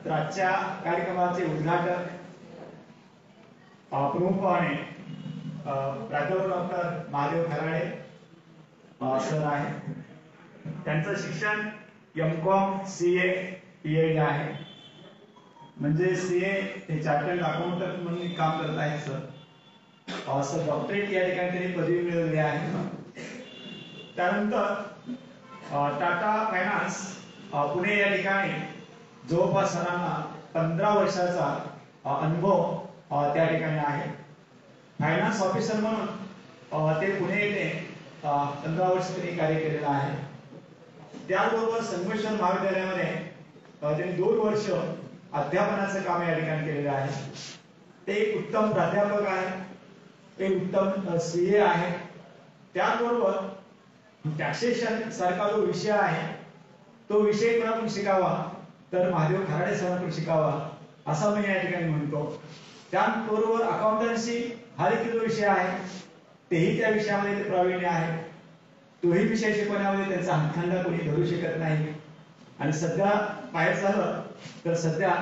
तर आजच्या कार्यक्रमाचे उद्घाटक प्रमुख पाहुणे प्राध्यापक डॉक्टर महादेव खराडे सर आहे. त्यांचं शिक्षण M.Com CA PhD आहे. म्हणजे CA हे चार्टर्ड अकाउंटंट म्हणून काम करत आहेत सर. डॉक्टरेट या ठिकाणी त्यांनी पदवी मिळवली आहे. त्यानंतर टाटा फायनान्स पुणे या ठिकाणी जवळपास सरांना 15 वर्षाचा अनुभव त्या ठिकाणी आहे. फायनान्स ऑफिसर म्हणून ते पुणे येथे 15 वर्ष त्यांनी कार्य केलेलं आहे. त्याचबरोबर संगमेश्वर महाविद्यालयामध्ये त्यांनी 2 वर्ष अध्यापनाचं काम या ठिकाणी केलेलं आहे. ते एक उत्तम प्राध्यापक आहे, एक उत्तम CA आहे. त्याचबरोबर टॅक्सेशन सारखा जो विषय आहे तो विषय कोणाकडून शिकावा तर महादेव खराडे सरांकडून शिकावा असा मी या ठिकाणी म्हणतो. त्याचबरोबर अकाउंटन्सी हा देखील जो विषय आहे तेही त्या विषयामध्ये प्रावीण्य आहे. तोही विषय शिकवण्यामध्ये त्यांचा हातखंडा कोणी धरू शकत नाही. आणि सध्या बाहेर झालं तर सध्या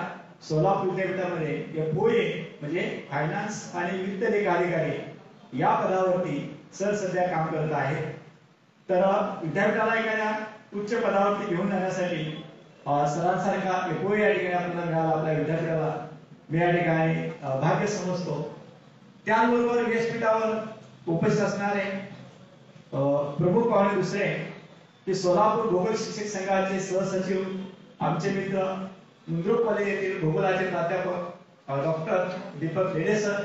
सोलापूर विद्यापीठामध्ये FOA म्हणजे फायनान्स आणि वित्त लेखा अधिकारी या पदावरती सर सध्या काम करत आहेत. तर विद्यापीठाला एखाद्या उच्च पदावरती घेऊन जाण्यासाठी सरांसारखा FOA या ठिकाणी आपल्याला मिळाला, आपल्या विद्यापीठाला मी या ठिकाणी भाग्य समजतो. त्याचबरोबर व्यासपीठावर उपस्थित असणारे प्रमुख पाहुणे दुसरे की सोलापूर भूगोल शिक्षक संघाचे सहसचिव आमचे मित्र मुंद्रुक कॉलेज येथील भूगोलाचे प्राध्यापक डॉक्टर दीपक लेडे सर.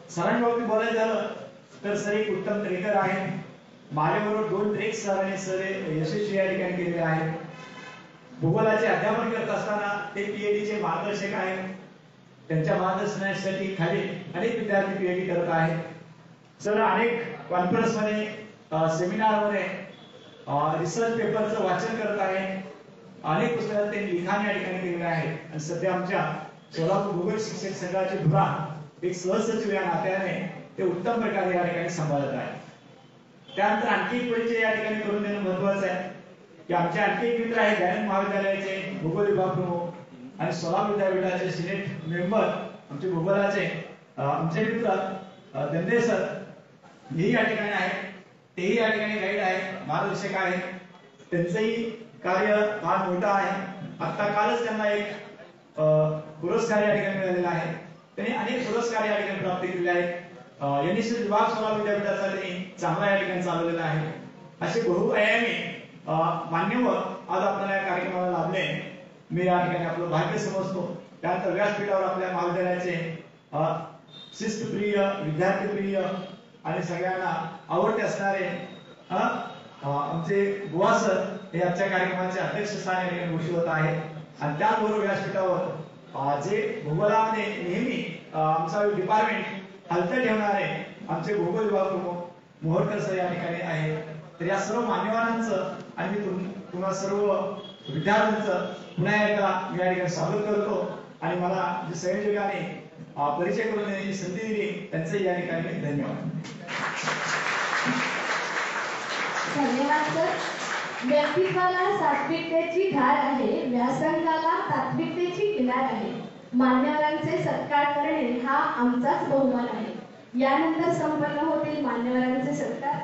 सरांबाबतीत बोलायचं झालं तर सर एक उत्तम ट्रेकर आहे. माझ्याबरोबर 2 ट्रेक सर आणि सर यशस्वी या ठिकाणी केलेले आहेत. भूगोलाचे अध्यापन करत असताना ते PhD चे मार्गदर्शक आहेत. त्यांच्या मार्गदर्शनासाठी खाली अनेक विद्यार्थी PhD करत आहेत. सर अनेक कॉन्फरन्समध्ये सेमिनारमध्ये रिसर्च पेपरचं वाचन करत आहेत. अनेक पुस्तकात त्यांनी लिखाण या ठिकाणी केलेलं आहे. आणि सध्या आमच्या सोलापूर भूगोल शिक्षक संघाचे धुरा एक सहसचिव या नात्याने ते उत्तम प्रकारे या ठिकाणी सांभाळत आहे. त्यानंतर आणखी एक परिचय या ठिकाणी करून देणं महत्वाचं आहे की आमचे आणखी एक मित्र आहेत दयानंद महाविद्यालयाचे भूगोल विभाग प्रमुख आणि सोलापूर विद्यापीठाचे सिनेट मेंबर आमचे भूगोलाचे आमचे मित्र दंडे सर हेही या ठिकाणी आहेत. तेही या ठिकाणी गाईड आहेत, मार्गदर्शक आहेत. त्यांचंही कार्य फार मोठं आहे. आता कालच त्यांना एक पुरस्कार या ठिकाणी मिळालेला आहे. त्यांनी अनेक पुरस्कार या ठिकाणी प्राप्त केलेले आहेत. NSS विभाग सोलापूर विद्यापीठाचा त्यांनी चांगला या ठिकाणी चालवलेला आहे. असे बहुआयामी मान्यवर आज आपल्याला या कार्यक्रमाला लाभले मी या ठिकाणी आपलं भाग्य समजतो. त्यानंतर व्यासपीठावर आपल्या महाविद्यालयाचे शिस्तप्रिय, विद्यार्थीप्रिय आणि सगळ्यांना आवडते असणारे आमचे बुवा सर हे आजच्या कार्यक्रमाचे अध्यक्षस्थानी घोषित होत आहेत. आणि त्याचबरोबर व्यासपीठावर जे भूगोलामध्ये नेहमी आमचा डिपार्टमेंट हलतं ठेवणारे आमचे भूगोल विभाग प्रमुख मोहरकर सर या ठिकाणी आहेत. तर या सर्व मान्यवरांचं आणि मी पुन्हा सर्व विद्यार्थ्यांचं पुन्हा एकदा मी या ठिकाणी स्वागत करतो. आणि मला जे संयोजकाने परिचय करून देण्याची संधी दिली त्यांचे या ठिकाणी धन्यवाद. धन्यवाद सर. व्यक्तित्वाला सात्विकतेची धार आहे, व्यासंगाला तात्विकतेची किनार आहे. मान्यवरांचे सत्कार करणे हा आमचाच बहुमान आहे. यानंतर संपन्न होतील मान्यवरांचे सत्कार.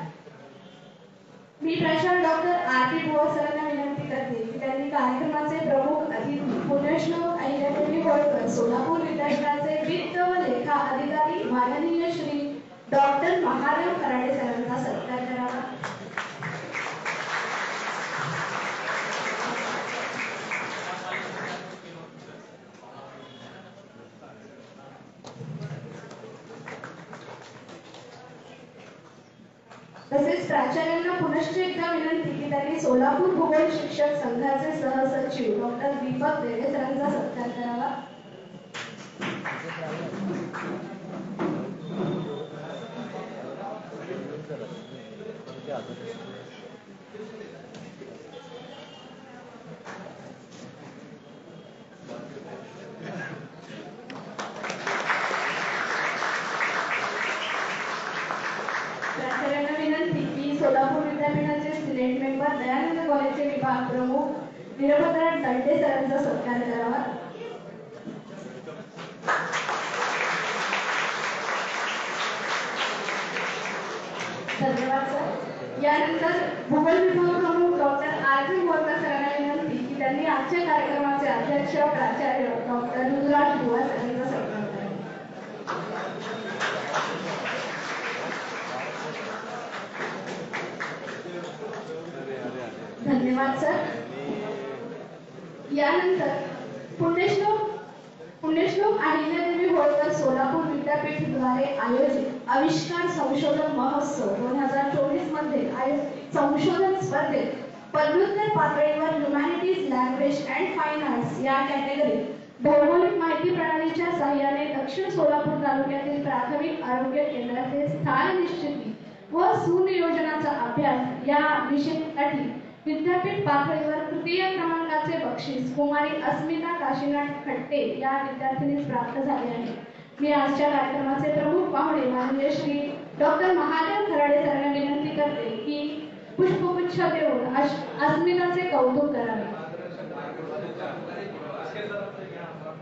मी प्राचार्य डॉक्टर R.T. पवार सरांना विनंती करते की त्यांनी कार्यक्रमाचे प्रमुख अतिथी पुण्यश्लोक अहिल्यादेवी होळकर सोलापूर विद्यापीठाचे वित्त व लेखा अधिकारी माननीय श्री डॉक्टर महादेव खराडे सरांचा सत्कार करावा. तसेच प्राचार्यांना पुनश्च एकदा विनंती की त्यांनी सोलापूर भूगोल शिक्षक संघाचे सहसचिव डॉक्टर दीपक लेडे सरांचा सत्कार करावा. प्राचार्यांना विनंती की सोलापूर विद्यापीठाचे सिनेट मेंबर दयानंद कॉलेजचे विभाग प्रमुख वीरभद्र दंडे सरांचा सत्कार करा. धन्यवाद सर. यानंतर भूगोल विभाग प्रमुख डॉक्टर आर.पी. बोरकर सरांना विनंती की त्यांनी आजच्या कार्यक्रमाचे अध्यक्ष प्राचार्य डॉक्टर रुद्राज बुवा सरांचा सन्मान करावा. धन्यवाद सर. यानंतर पुण्यश्लोक अहिल्यादेवी होळकर सोलापूर विद्यापीठाद्वारे आयोजित आविष्कार संशोधन महोत्सव 2024 मध्ये आयोजित संशोधन स्पर्धेत पदव्युत्तर पातळीवर humanities language and fine arts या कॅटेगरीत भौगोलिक माहिती प्रणालीच्या सहाय्याने दक्षिण सोलापूर तालुक्यातील प्राथमिक आरोग्य केंद्राचे स्थान निश्चिती व सुनियोजनाचा अभ्यास या विषयासाठी विद्यापीठ पातळीवर तृतीय क्रमांकाचे बक्षीस कुमारी अस्मिता काशीनाथ खट्टे या विद्यार्थिनीस प्राप्त झाले आहे. मी आजच्या कार्यक्रमाचे प्रमुख पाहुणे माननीय श्री डॉक्टर महादेव खराडे सरांना विनंती करते की पुष्पगुच्छ देऊन अस्मिताचे कौतुक करावे.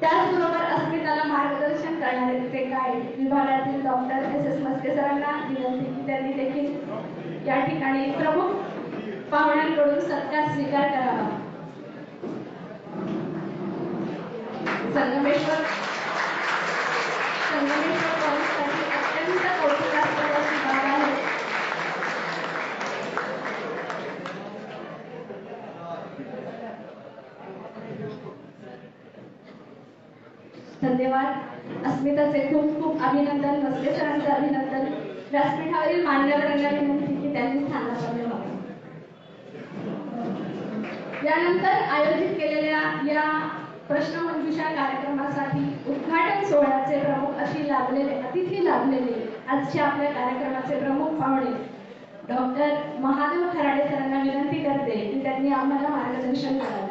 त्याचबरोबर अस्मिताला मार्गदर्शन करणारे गाईड विभागातील डॉक्टर एस.एस. मस्के सरांना विनंती की त्यांनी देखील या ठिकाणी प्रमुख पाहुण्यांकडून सत्कार स्वीकार करावा. संगमेश्वर कॉलेजसाठी अत्यंत कौतुकास्पद अशी बाब आहे. धन्यवाद. अस्मिताचे खूप खूप अभिनंदन. मस्के सरांचे अभिनंदन. व्यासपीठावरील मान्यवरांना विनंती की त्यांनी स्थानापन्न व्हावे. यानंतर आयोजित केलेल्या या प्रश्नमंजुषा कार्यक्रमासाठी उद्घाटन सोहळ्याचे प्रमुख अतिथी लाभलेले आजच्या आपल्या कार्यक्रमाचे प्रमुख पाहुणे डॉक्टर महादेव खराडे सरांना विनंती करते की त्यांनी आम्हाला मार्गदर्शन करावे.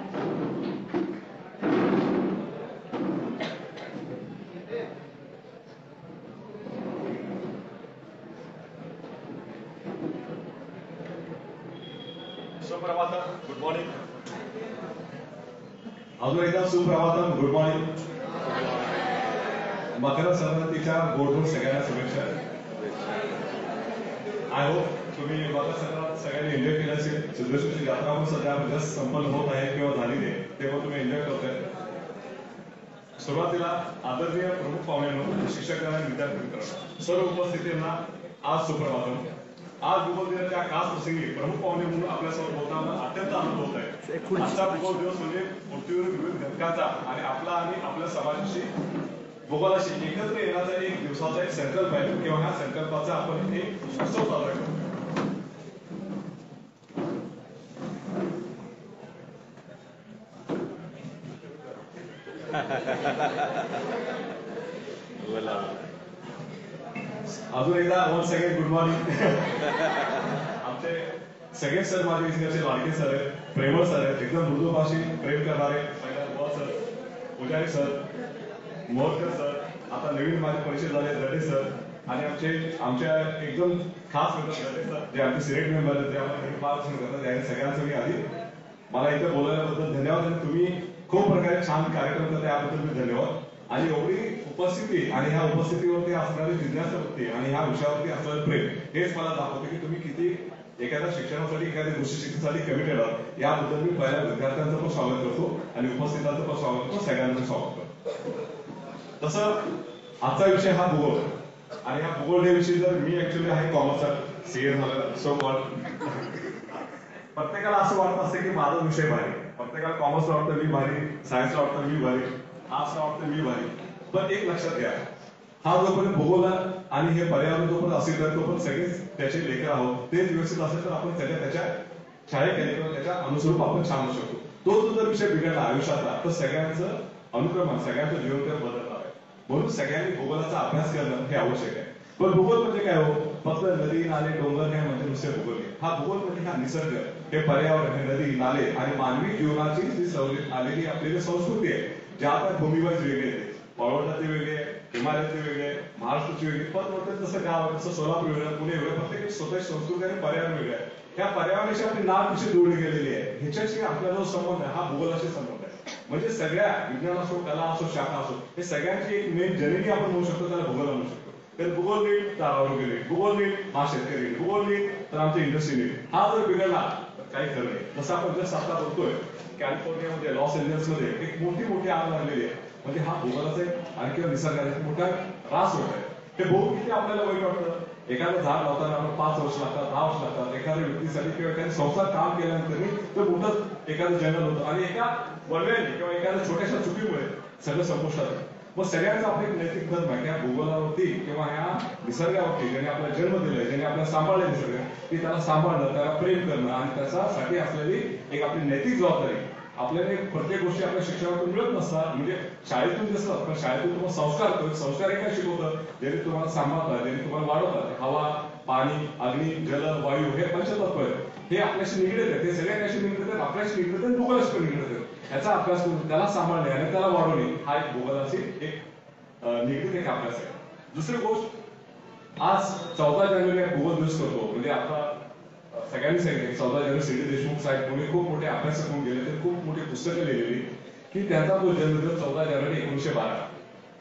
सुप्रभातम. Good morning. अजून एकदा सुप्रभातम. Good morning. मकर संक्रांतीच्या गोडधोड सगळ्यांना शुभेच्छा. आय होप तुम्ही मकर संक्रांत सगळ्यांनी एन्जॉय केलं असेल. सिद्धेश्वरची यात्रा पण सध्या जस्ट संपन्न होत आहे किंवा झालेली आहे, तेव्हा तुम्ही एन्जॉय करताय. सुरुवातीला आदरणीय प्रमुख पाहुण्यांनो, शिक्षकांना आणि विद्यार्थी मित्रांनो, सर्व उपस्थितींना आज सुप्रभातम. आज भूगोल दिनाच्या खास प्रसंगी प्रमुख पाहुणे म्हणून आपल्यासमोर बोलताना अत्यंत आनंद होत आहे. आजचा भूगोल दिवस म्हणजे पृथ्वीवर विविध घटकांचा आणि आपल्या समाजाशी भूगोलाशी एकत्र येण्याचा एक दिवसाचा एक संकल्प आहे किंवा ह्या संकल्पाचा आपण एक उत्सव साजरा करतो. अजून एकदा वन्स अगेन गुड मॉर्निंग. आमचे सगळे सर माझे विषयाचे लाडके सर आहेत, प्रेमळ सर आहेत, एकदम मृदूभाषी प्रेम करणारे बुवा सर, पुजारी सर, मोरकर सर, आता नवीन माझे परिचय झाले दडे सर आणि आमच्या एकदम खास मित्र दडे सर जे आमचे सिलेक्ट मेंबर आहेत, ते आम्हाला मार्गदर्शन करतात. या सगळ्यांचं मी आधी मला इथे बोलवल्याबद्दल धन्यवाद आणि तुम्ही खूप प्रकारे छान कार्यक्रम करता याबद्दल मी धन्यवाद. आणि एवढी उपस्थिती आणि ह्या उपस्थितीवरती असणारी जिज्ञासा वृत्ती आणि ह्या विषयावरती असणारे प्रेम हेच मला दाखवते की तुम्ही किती एखाद्या शिक्षणासाठी एखाद्या गोष्टी शिकण्यासाठी कमिटेड आहात. याबद्दल मी पहिल्या विद्यार्थ्यांचं पण स्वागत करतो आणि उपस्थितांचं पण स्वागत करतो, सगळ्यांचं स्वागत करतो. तसं आजचा विषय हा भूगोल आणि ह्या भूगोल डे विषयी जर मी ऍक्च्युली आहे कॉमर्सचा सीए झालं सो प्रत्येकाला असं वाटत असते की माझा विषय भारी, प्रत्येकाला कॉमर्सला वाटतं मी भारी, सायन्सला वाटतं मी भारी, आर्ट्सला वाटतं मी भारी. पण एक लक्षात घ्या, हा जोपर्यंत भूगोल आणि हे पर्यावरण जोपर्यंत असेल तर तोपर्यंत सगळेच त्याचे लेखक आहोत. तेच व्यवस्थित असेल तर आपण त्याच्या छायेखाली किंवा त्याच्या अनुसरून आपण छान होऊ शकतो. तो जर विषय बिघडला आयुष्यातला तर सगळ्यांचं अनुक्रमण, सगळ्यांचं जीवनक्रम बदलणार आहे. म्हणून सगळ्यांनी भूगोलाचा अभ्यास करणं हे आवश्यक आहे. पण भूगोल म्हणजे काय हो, फक्त नदी नाले डोंगर काय म्हणजे नुसते भूगोल नाही. हा भूगोल म्हणजे हा निसर्ग, हे पर्यावरण, हे नदी नाले आणि मानवी जीवनाची जी सवलत आलेली आपली संस्कृती आहे, ज्या आता भूमीवर वेगळे येते, पर्वताचे वेगळे, हिमालयाचे वेगळे, महाराष्ट्राचे वेगळे, पण जसं गाव आहे तसं सोलापूर वेगळं, पुणे वेगळं, प्रत्येक स्वतःची संस्कृती आणि पर्यावरण वेगळं आहे. ह्या पर्यावरणाशी आपली नाळ कशी जोडली गेलेली आहे, ह्याच्याशी आपला जो संबंध आहे हा भूगोलाशी संबंध आहे. म्हणजे सगळ्या विज्ञान असो, कला असो, शाखा असो, हे सगळ्यांची एक मेन जननी आपण म्हणू शकतो, त्याला भूगोल म्हणू शकतो. तर भूगोल नीट तर आरोग्य नीट, भूगोल नीट हा शेतकरी नीट, भूगोल नीट तर आमची इंडस्ट्री नीट. हा जर बिघडला तर काही खरं नाही. जसं आपण जस्ट आता बघतोय कॅलिफोर्नियामध्ये लॉस एंजल्समध्ये एक मोठी आग लागलेली आहे. म्हणजे हा भूगोलाचा आणि किंवा निसर्गाचा एक मोठा त्रास होत आहे. हे बघून किती आपल्याला वाईट वाटतं. एखादं झाड लावताना आपण 5 वर्ष लागतात, 10 वर्ष लागतात. एखाद्या व्यक्तीसाठी किंवा एखाद्या संसार काम केल्यानंतर तर मोठं एखादं जंगल होतं आणि एका वळव्याने किंवा एखाद्या छोट्याशा चुकीमुळे सगळं संपुष्टात. मग सगळ्यांचं आपलं एक नैतिक धर्म आहे की या भूगोलावरती किंवा ह्या निसर्गावरती ज्याने आपला जन्म दिलाय, ज्याने आपल्याला सांभाळलं निसर्ग, की त्याला सांभाळणं, त्याला प्रेम करणं आणि त्याच्यासाठी असलेली एक आपली नैतिक जबाबदारी. आपल्याला प्रत्येक गोष्टी आपल्या शिक्षणातून मिळत नसतात. म्हणजे शाळेतून दिसतात, पण शाळेतून तुम्हाला संस्कार काय शिकवतं, ज्याने तुम्हाला सांभाळतात, ज्याने तुम्हाला वाढवतात. हवा, पाणी, अग्नी, जल, वायू हे पंचतत्व आहेत. हे आपल्याशी निगडीत आहेत. ते सगळ्यांशी निगडीत आहेत, आपल्याशी निगडीत आहेत, भूगोलाशी पण निगडीत आहेत. याचा अभ्यास करून त्याला सांभाळणे आणि त्याला वाढवणे हा एक भूगोलाची एक निगडीत एक अभ्यास आहे. दुसरी गोष्ट, आज 14 जानेवारी भूगोल दिवस करतो. म्हणजे आता सगळ्यांनी सांगितलं 14 जानेवारी सी.डी. देशमुख साहेब कोणी खूप मोठे अभ्यासक होऊन गेले, ते खूप मोठी पुस्तकं लिहिलेली की त्यांचा तो जन्मदिवस 14 जानेवारी 1912.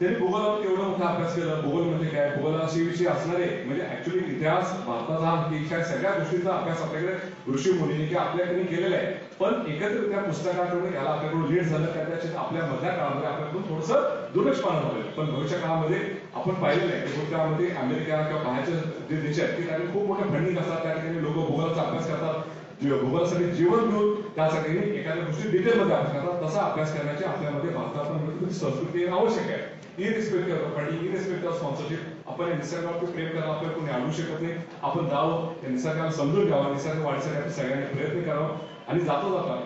त्यांनी भूगोलावर एवढा मोठा अभ्यास केला. भूगोल म्हणजे काय, भूगोलाविषयी असणारे म्हणजे ऍक्च्युली इतिहास, भारताचा इतिहास, सगळ्या गोष्टींचा अभ्यास आपल्याकडे ऋषी मुनींनी किंवा आपल्याकडे केलेला आहे. पण एकत्र त्या पुस्तकाकडून याला आपल्याकडून लेट झालं, कदाचित आपल्या मधल्या काळामध्ये आपल्याकडून थोडंसं दुर्लक्षपणा झालेलं. पण भविष्य काळामध्ये आपण पाहिलेलं आहे की भूतकाळामध्ये अमेरिका किंवा बाहेरचे जे देश आहेत की त्यांनी खूप मोठे फंडिंग असतात. त्या ठिकाणी लोक भूगोलाचा अभ्यास करतात, भूगोलासाठी जीवन घेऊन त्यासाठी एखाद्या गोष्टी डिटेलमध्ये अभ्यास करतात. तसा अभ्यास करण्याची आपल्यामध्ये भारतात संस्कृती आवश्यक आहे. Irrespective of funding, irrespective of sponsorship, आपण निसर्गावरती प्रेम करावं, आपल्याला कोणी आणू शकत नाही. आपण जावं, निसर्गाला समजून घ्यावा, निसर्ग वाढीसाठी आपण सगळ्यांनी प्रयत्न करावा. आणि जाता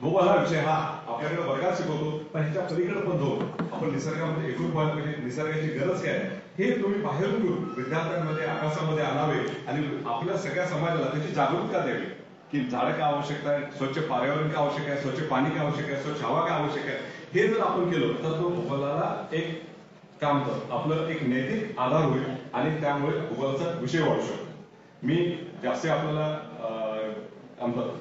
भूगोल हा विषय हा आपल्याकडे वर्गात शिकवतो, पण ह्याच्या पलीकडे पण आपण निसर्गामध्ये एकूण व्हायला पाहिजे. निसर्गाची गरज काय हे तुम्ही बाहेरून घेऊन विद्यार्थ्यांमध्ये अभ्यासामध्ये आणावे आणि आपल्या सगळ्या समाजाला त्याची जागरूकता द्यावी की झाडं का आवश्यक आहे, स्वच्छ पर्यावरण का आवश्यक आहे, स्वच्छ पाणी का आवश्यक आहे, स्वच्छ हवा का आवश्यक आहे. हे जर आपण केलं तर तो भूगोलाला एक काम करतो, आपलं एक नैतिक आधार होईल आणि त्यामुळे भूगोलाचा विषय वाढू शकतो. मी जास्त आपल्याला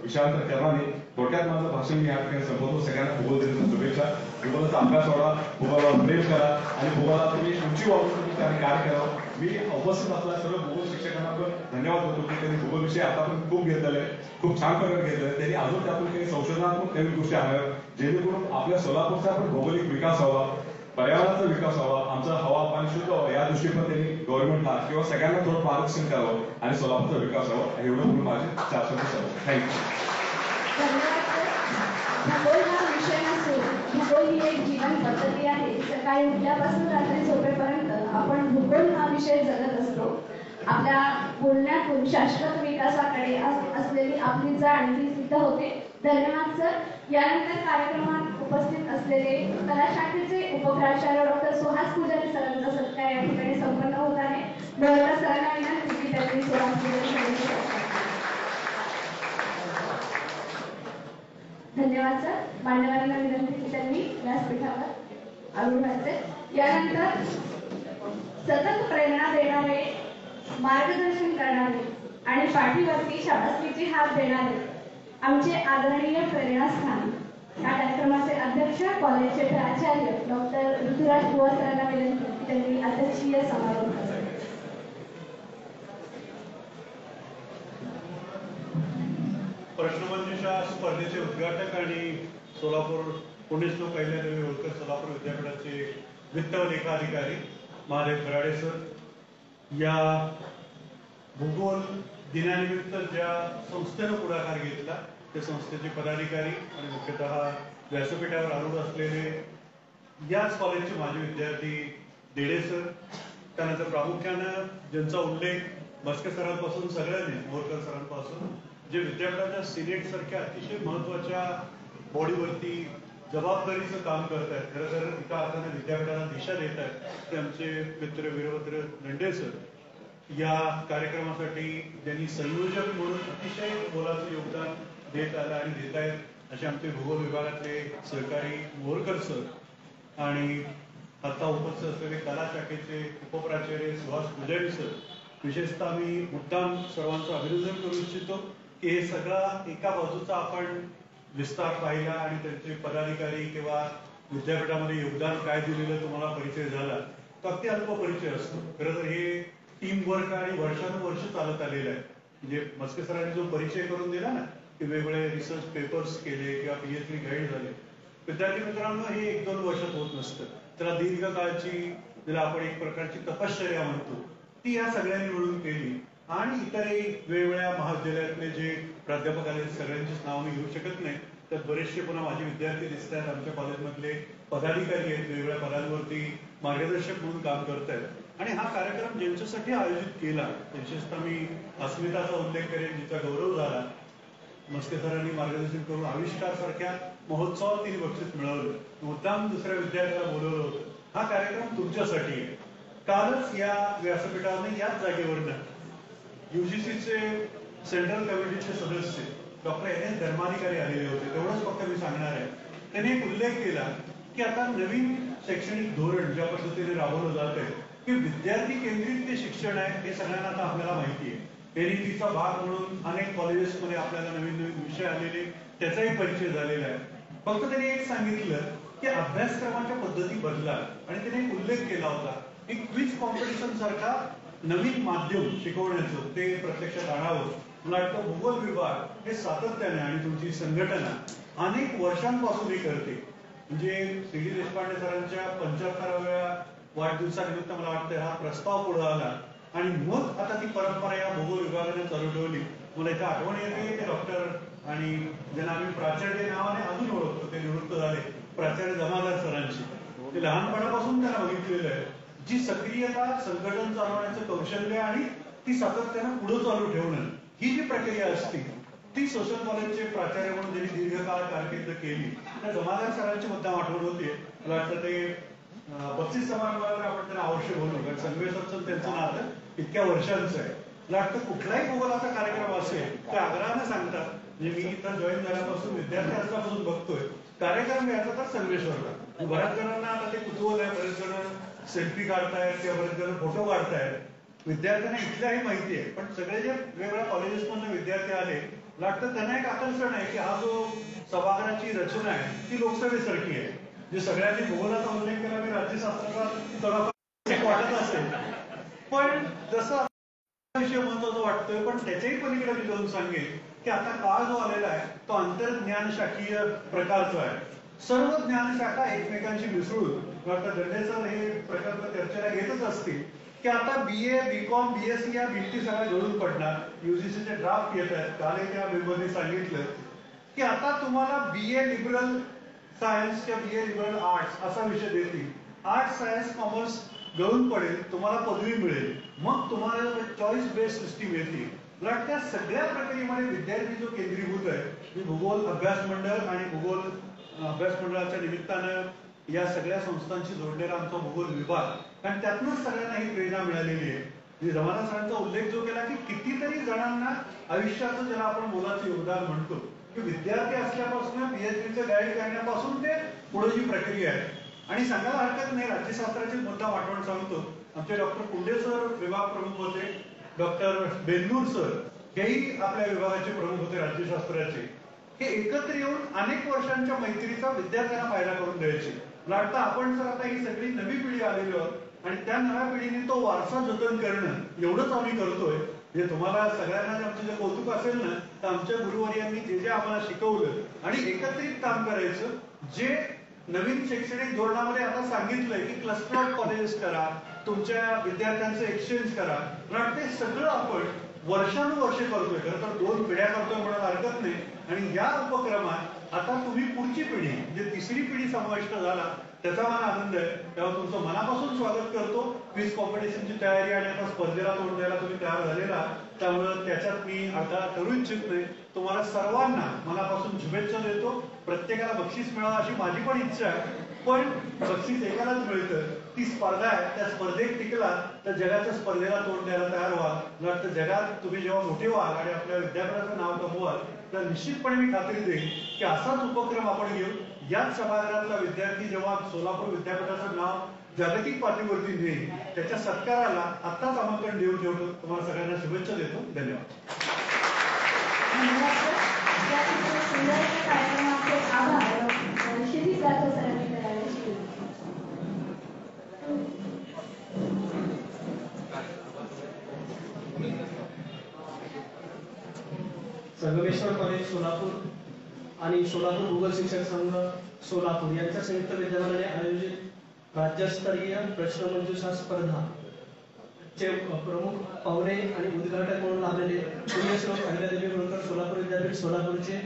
विषयांतर करणार नाही. थोडक्यात माझं भाषण मी या ठिकाणी संपवतो. सगळ्यांना भूगोल दिनाच्या शुभेच्छा. भूगोलाचा अभ्यास वाढवा, भूगोलावर प्रेम करा आणि भूगोलाला तुम्ही उंची वाढवून तुम्ही त्याने कार्य करावं. मी उपस्थित असलेल्या सर्व भूगोल शिक्षकांना पण धन्यवाद देतो की त्यांनी भूगोल विषय आता पण खूप घेतलेले आहे, खूप छान प्रकारे घेतलेले. त्यांनी अजून त्यातून काही संशोधनात्मक काही गोष्टी आणाव्या जेणेकरून आपल्या सोलापूरचा पण भौगोलिक विकास व्हावा, पर्यावरणाचा विकास व्हावा, आमचा हवा पाणी शुद्ध व्हावं. या दृष्टी पण त्यांनी गव्हर्नमेंटला किंवा सगळ्यांना थोडं मार्गदर्शन करावं आणि सोलापूरचा विकास व्हावा. एवढं म्हणून माझे 4 शब्द संपवतो. थँक्यू. भूगोल हा विषय नसून भूगोल ही एक जीवन पद्धती आहे. सकाळी उठल्यापासून रात्री झोपेपर्यंत आपण भूगोल हा विषय जगत असतो. आपल्या बोलण्यातून शाश्वत विकासाकडे असलेली आपली जाण ही सिद्ध होते. धन्यवाद सर. यानंतर कार्यक्रमात उपस्थित असलेले कला शाखेचे उपप्राचार्य डॉक्टर सुहास पुजारी सरांचा सत्कार या ठिकाणी संपन्न होत आहे. डॉक्टर सरांना विनंती की त्यांनी सुहास पुजारी सरांचा धन्यवाद सर. मान्यवरांना विनंती की त्यांनी व्यासपीठावर आरूढ व्हायचे. यानंतर सतत प्रेरणा देणारे, मार्गदर्शन करणारे आणि पाठीवरती शाबासकीची हात देणारे आमचे आदरणीय प्रेरणास्थान या कार्यक्रमाचे अध्यक्ष कॉलेजचे प्राचार्य डॉक्टर ऋतुराज बुवा सरांना विनंती की त्यांनी अध्यक्षीय समारोप करावा. प्रश्नमंजुषा स्पर्धेचे उद्घाटक आणि सोलापूर पुण्यश्लोक अहिल्यादेवी होळकर सोलापूर विद्यापीठाचे वित्त व लेखाधिकारी महादेव खराडे सर, या भूगोल दिनानिमित्त ज्या संस्थेनं पुढाकार घेतला त्या संस्थेचे पदाधिकारी आणि मुख्यतः व्यासपीठावर आरूढ असलेले याच कॉलेजचे माजी विद्यार्थी देडे सर, त्यानंतर प्रामुख्यानं ज्यांचा उल्लेख मस्के सरांपासून सगळ्यांनी, मोरकर सरांपासून, जे विद्यापीठाच्या सिनेट सारख्या अतिशय महत्वाच्या बॉडीवरती जबाबदारीचं काम करत आहेत, खरं तर एका अर्थाने विद्यापीठाला दिशा देत आहेत, ते आमचे मित्र वीरभद्र दंडे सर. या कार्यक्रमासाठी ज्यांनी संयोजक म्हणून अतिशय मोलाचं योगदान देत आलं आणि देत आहेत असे आमचे भूगोल विभागातले सहकारी मोरकर सर आणि आता उपस्थित असलेले कला शाखेचे उपप्राचार्य सुहास पुजारी सर. विशेषतः मी मुद्दाम सर्वांचं अभिनंदन करू इच्छितो की हे सगळा एका बाजूचा आपण विस्तार पाहिला आणि त्यांचे पदाधिकारी किंवा विद्यापीठामध्ये योगदान काय दिलेलं तुम्हाला परिचय झाला. तो अगदी अल्प परिचय असतो. खरं तर हे टीम वर्क आणि वर्षानुवर्ष चालत आलेलं आहे. म्हणजे मस्के सरांनी जो परिचय करून दिला ना, की वेगवेगळे रिसर्च पेपर्स केले किंवा पीएचडी गाईड झाले, विद्यार्थी मित्रांनो हे 1-2 वर्षात होत नसतं. त्याला दीर्घकाळची, ज्याला आपण एक प्रकारची तपश्चर्या म्हणतो, ती या सगळ्यांनी मिळून केली. आणि इतरही वेगवेगळ्या महाविद्यालयातले जे प्राध्यापक आले सगळ्यांचीच नाव मी घेऊ शकत नाही, त्यात बरेचसे पुन्हा माझे विद्यार्थी दिसत आहेत. आमच्या कॉलेजमधले पदाधिकारी आहेत, वेगवेगळ्या पदांवरती मार्गदर्शक म्हणून काम करत आहेत. आणि हा कार्यक्रम ज्यांच्यासाठी आयोजित केला, विशेषतः मी अस्मिताचा उल्लेख करेन, जिचा गौरव झाला. मस्के सरांनी मार्गदर्शन करून आविष्कार सारख्या महोत्सवात तिने बक्षीस मिळवलं, मुद्दाम दुसऱ्या विद्यार्थ्याला बोलवलं होतं. हा कार्यक्रम तुमच्यासाठी आहे. कालच या व्यासपीठाने याच जागेवरनं युजीसीचे सेंट्रल कमिटीचे सदस्य डॉक्टर एन धर्माधिकारी आलेले होते. तेवढंच फक्त मी सांगणार आहे. त्यांनी एक उल्लेख केला की आता नवीन शैक्षणिक धोरण ज्या पद्धतीने राबवलं जात आहे, की विद्यार्थी केंद्रित ते शिक्षण आहे, हे सगळ्यांना आता आपल्याला माहिती आहे. एनईपीचा भाग म्हणून अनेक कॉलेजेसमध्ये आपल्याला नवीन नवीन विषय आलेले, त्याचाही परिचय झालेला आहे. फक्त त्यांनी एक सांगितलं की अभ्यासक्रमाच्या पद्धती बदला. आणि त्याने एक उल्लेख केला होता की क्विज कॉम्पिटिशन सारखा नवीन माध्यम शिकवण्याचं ते प्रत्यक्षात आणावं. मला वाटतं भूगोल विभाग हे सातत्याने आणि तुमची संघटना अनेक वर्षांपासून हे करते. म्हणजे सी डी देशपांडे सरांच्या 75व्या वाढदिवसानिमित्त मला वाटतं हा प्रस्ताव पुढे आला आणि मग आता ती परंपरा या भूगोल विभागाने चालू ठेवली. मला इथे आठवण येते ते डॉक्टर आणि ज्यांना आम्ही प्राचार्य नावाने अजून ओळखतो, ते निवृत्त झाले, प्राचार्य जमादार सरांची. ते लहानपणापासून त्यांना बघितलेलं आहे. जी सक्रियता, संघटन चालवण्याचं कौशल्य आणि ती सातत्यानं पुढे चालू ठेवणं, ही जी प्रक्रिया असते ती सोशल कॉलेजचे प्राचार्य म्हणून ज्यांनी दीर्घकाळ कारकीर्द केली त्या जमादार सरांची मुद्दाम आठवण होते. मला वाटतं ते बक्षीस समारंभावर आपण त्यांना अवश्य बोलू, कारण संघर्षाचं त्यांचं नातं इतक्या वर्षांचं आहे. मला वाटतं कुठलाही भूगोलाचा कार्यक्रम असेल तर आग्रहानं सांगतात. म्हणजे मी इथं जॉईन झाल्यापासून विद्यार्थी असल्यापासून बघतोय कार्यक्रम घ्यायचा तर संगमेश्वरला. बऱ्याच जणांना आता ते कुतूहल आहे, बरेच जण सेल्फी काढतायत किंवा बरेच जण फोटो काढतायत. विद्यार्थ्यांना इथल्याही माहिती आहे, पण सगळे जे वेगवेगळ्या कॉलेजेसमधून विद्यार्थी आले, वाटतं त्यांना एक आकर्षण आहे की हा जो सभागृहाची रचना आहे ती लोकसभेसारखी आहे. जे सगळ्यांनी भूगोलाचा उल्लेख केला, मी राज्यशास्त्राचा थोडाफार वाटत असेल, पण जसं विषय महत्वाचा वाटतोय, पण त्याच्याही पलीकडे मी जाऊन सांगेन की आता काळ जो आलेला आहे तो आंतरज्ञान शाखीय प्रकारचा आहे. सर्व ज्ञानशाखा एकमेकांशी मिसळून, डॉक्टर दंडे सर हे प्रकल्प चर्चेला घेतच असतील की आता बीए, बीकॉम, बीएससी या भिंती सगळ्या जोडून पडणार. युजीसीचे ड्राफ्ट येत आहेत. काल त्या मेंबरने सांगितलं की आता तुम्हाला बीए लिबरल सायन्स किंवा बीए लिबरल आर्ट्स असा विषय देतील. आर्ट्स, सायन्स, कॉमर्स गळून पडेल, तुम्हाला पदवी मिळेल, मग तुम्हाला चॉईस बेस्ड सिस्टीम येतील. त्या सगळ्या प्रक्रियेमध्ये विद्यार्थी जो केंद्रीभूत आहे, भूगोल अभ्यास मंडळ आणि भूगोल अभ्यास मंडळाच्या निमित्तानं या सगळ्या संस्थांशी जोडलेला आमचा भूगोल विभाग, कारण त्यातूनच सगळ्यांना ही प्रेरणा मिळालेली आहे. जमादार सरांचा उल्लेख जो केला की कितीतरी जणांना आयुष्याचं, ज्याला आपण मोलाचं योगदान म्हणतो, की विद्यार्थी असल्यापासून पीएचडीचं गाईड करण्यापासून ते पुढे जी प्रक्रिया आहे. आणि सांगायला हरकत नाही, राज्यशास्त्राचे मुद्दा आठवण सांगतो. आमचे डॉक्टर कुंडे सर विभाग प्रमुख होते, डॉक्टर बेंदूर सर हेही आपल्या विभागाचे प्रमुख होते राज्यशास्त्राचे. हे एकत्र येऊन अनेक वर्षांच्या मैत्रीचा विद्यार्थ्यांना फायदा करून द्यायचे. मला वाटतं आपण जर आता ही सगळी नवी पिढी आलेली आहोत आणि त्या नव्या पिढीने तो वारसा जतन करणं एवढंच आम्ही करतोय. म्हणजे तुम्हाला सगळ्यांना आमचं जे कौतुक असेल ना, तर आमच्या गुरुवर्यांनी जे जे आम्हाला शिकवलं आणि एकत्रित काम करायचं. जे नवीन शैक्षणिक धोरणामध्ये आता सांगितलंय की क्लस्टर ऑफ कॉलेजेस करा, तुमच्या विद्यार्थ्यांचं एक्सचेंज करा, ते सगळं आपण वर्षानुवर्षे करतोय. खरं तर 2 पिढ्या करतोय म्हणायला हरकत नाही. आणि या उपक्रमात आता तुम्ही पुढची पिढी, म्हणजे तिसरी पिढी समाविष्ट झाला, त्याचा मला आनंद आहे. तेव्हा तुमचं मनापासून स्वागत करतो. क्विज कॉम्पिटिशनची तयारी आणि आता स्पर्धेला तोंड द्यायला तुम्ही तयार झालेला, त्यामुळे त्याच्यात मी आता ठरू इच्छित नाही. तुम्हाला सर्वांना मनापासून शुभेच्छा देतो. प्रत्येकाला बक्षीस मिळावं अशी माझी पण इच्छा आहे, पण बक्षीस एकालाच मिळतं. ती स्पर्धा आहे, त्या स्पर्धेत टिकला तर जगाच्या स्पर्धेला तोंड द्यायला तयार व्हा. मला वाटतं जगात तुम्ही जेव्हा मोठे व्हाल आणि आपल्या विद्यापीठाचं नाव कमवाल, तर निश्चितपणे मी खात्री देईन की असाच उपक्रम आपण घेऊ. याच सभागृहातला विद्यार्थी जेव्हा सोलापूर विद्यापीठाचं नाव जागतिक पातळीवरती नेईल, त्याच्या सत्काराला आत्ताच आमंत्रण देऊन ठेवतो. तुम्हाला सगळ्यांना शुभेच्छा देतो. धन्यवाद. कार्यक्रमाचे आभार श्री जाधव सरांनी करायला संगमेश्वर कॉलेज सोलापूर आणि सोलापूर भूगोल शिक्षक संघ सोलापूर यांच्या संयुक्त विद्यमानाने आयोजित राज्यस्तरीय प्रश्नमंजुषा स्पर्धा चे प्रमुख पाहुणे आणि उद्घाटक म्हणून लाभलेले पुण्यश्लोक अहिल्यादेवी होळकर सोलापूर विद्यापीठ सोलापूरचे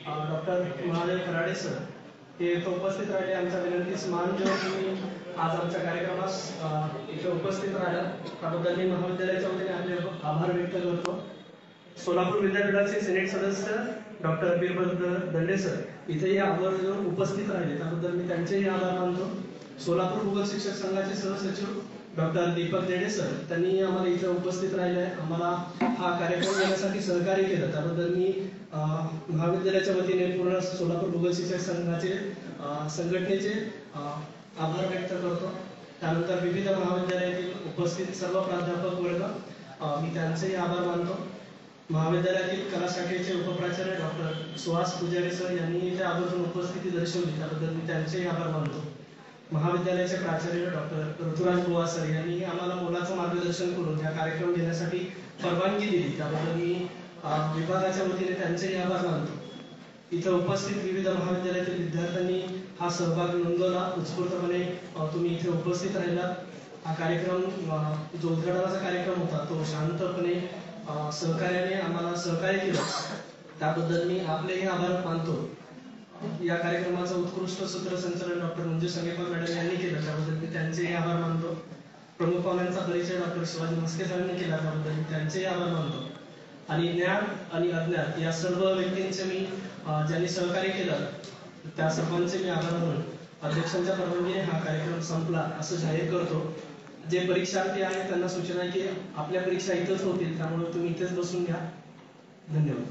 डॉक्टर महादेव खराडे सर हे इथं उपस्थित राहिले. आमच्या विनंतीस मान देऊन तुम्ही आज आमच्या कार्यक्रमास इथे उपस्थित राहिला त्याबद्दल मी महाविद्यालयाच्या वतीने आपले आभार व्यक्त करतो. सोलापूर विद्यापीठाचे सिनेट सदस्य डॉक्टर वीरभद्र दंडे सर इथेही आवर्जून उपस्थित राहिले त्याबद्दल मी त्यांचेही आभार मानतो. सोलापूर भूगोल शिक्षक संघाचे सहसचिव डॉक्टर दीपक देडे सर त्यांनी आम्हाला इथे उपस्थित राहिले हा कार्यक्रम घेण्यासाठी सहकार्य केलं त्याबद्दल मी महाविद्यालयाच्या वतीने पूर्ण सोलापूर भूगोल शिक्षक संघाचे संघटनेचे आभार व्यक्त करतो. त्यानंतर विविध महाविद्यालयातील उपस्थित सर्व प्राध्यापक वर्ग मी त्यांचेही आभार मानतो. महाविद्यालयातील कला शाखेचे उपप्राचार्य डॉक्टर सुहास पुजारी सर यांनी इथे आवर्जून उपस्थिती दर्शवली त्याबद्दल मी त्यांचेही आभार मानतो. महाविद्यालयाचे प्राचार्य डॉक्टर ऋतुराज बुवा सर यांनी आम्हाला मोलाचं मार्गदर्शन करून हा कार्यक्रम घेण्यासाठी परवानगी दिली त्याबद्दल मी विभागाच्या वतीने त्यांचेही आभार मानतो. इथं उपस्थित विविध महाविद्यालयातील विद्यार्थ्यांनी हा सहभाग नोंदवला उत्स्फूर्तपणे तुम्ही इथे उपस्थित राहिला. हा कार्यक्रम जो उद्घाटनाचा कार्यक्रम होता तो शांतपणे सहकार्याने आम्हाला सहकार्य केलं त्याबद्दल मी आपलेही आभार मानतो. या कार्यक्रमाचं उत्कृष्ट सूत्रसंचालन डॉक्टर मंजू संगेकर मॅडम यांनी केलं त्याबद्दल मी त्यांचेही आभार मानतो. प्रमुख पाहुण्यांचा परिचय डॉक्टर शिवाजी मस्के सरांनी केला त्याबद्दल मी त्यांचेही आभार मानतो. आणि ज्ञान आणि अज्ञान या सर्व व्यक्तींचे मी ज्यांनी सहकार्य केलं त्या सर्वांचे मी आभार मानून अध्यक्षांच्या परवानगीने हा कार्यक्रम संपला असं जाहीर करतो. जे परीक्षार्थी आहेत त्यांना सूचना आहे की आपल्या परीक्षा इथंच होतील त्यामुळे तुम्ही इथेच बसून घ्या. धन्यवाद.